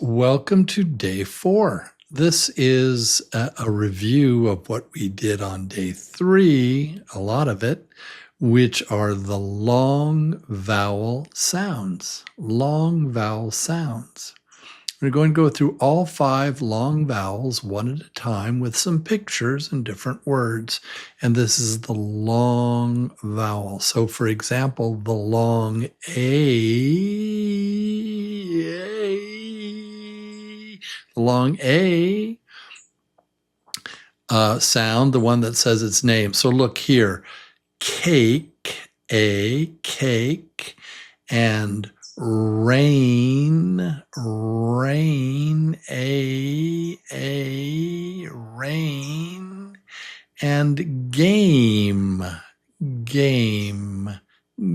welcome to day 4. This is a review of what we did on day 3, a lot of it, which are the long vowel sounds. Long vowel sounds. We're going to go through all 5 long vowels one at a time with some pictures and different words. And this is the long vowel. So for example, the long the long A sound, the one that says its name. So look here, cake, A, cake, and rain, rain, A, rain, and game, game,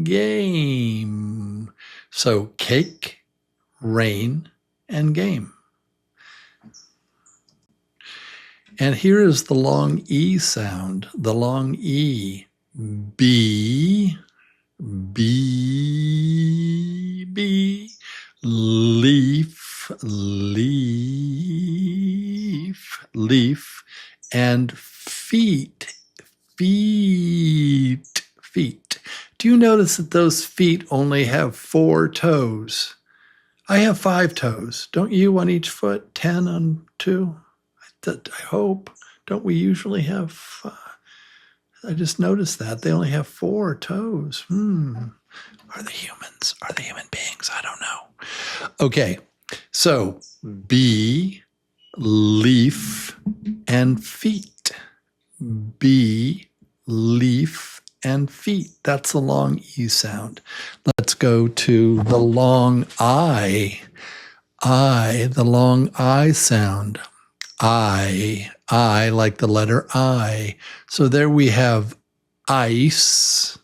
game. So cake, rain, and game. And here is the long E sound, the long E. B, B, B, leaf, leaf, leaf, and feet, feet, feet. Do you notice that those feet only have 4 toes? I have 5 toes. Don't you on each foot? 10 on 2? I hope. Don't we usually have I just noticed that they only have 4 toes. Are they humans? Are they human beings? I don't know. Okay, so B, leaf, and feet. B, leaf, and feet. That's the long E sound. Let's go to the long I. The long I sound. I like the letter I. So there we have ice.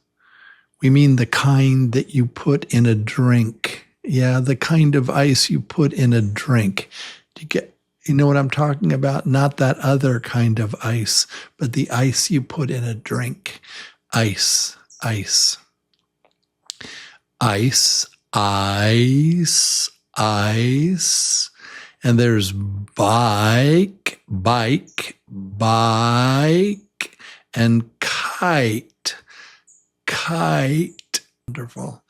We mean the kind that you put in a drink. Yeah, the kind of ice you put in a drink. You know what I'm talking about? Not that other kind of ice, but the ice you put in a drink. Ice, ice. Ice, ice, ice. And there's bike, bike, bike, and kite, kite. Wonderful.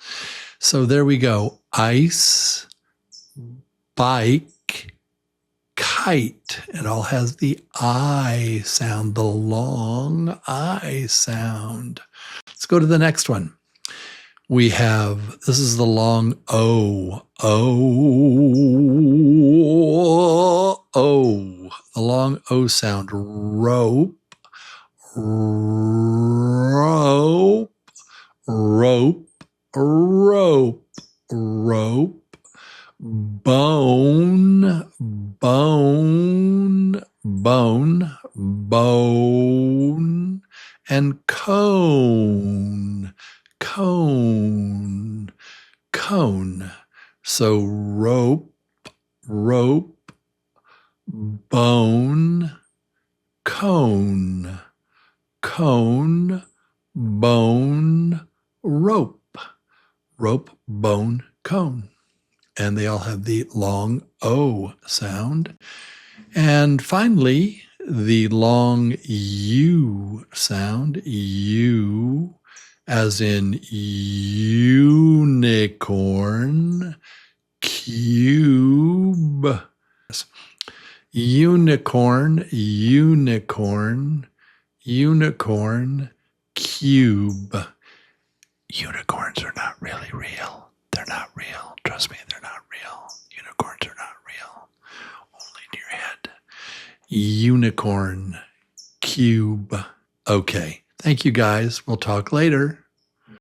So there we go. Ice, bike, kite. It all has the I sound, the long I sound. Let's go to the next one. We have, this is the long O, O, the long O sound. Rope, rope, rope, rope, rope, bone, bone, bone, bone, and cone. Cone, cone. So rope, rope, bone, cone, cone, bone, rope, rope, bone, cone. And they all have the long O sound. And finally, the long U sound, U, as in unicorn, cube. Unicorn, unicorn, unicorn, cube. Unicorns are not really real. They're not real. Trust me, they're not real. Unicorns are not real. Only in your head. Unicorn, cube. Okay. Thank you, guys. We'll talk later.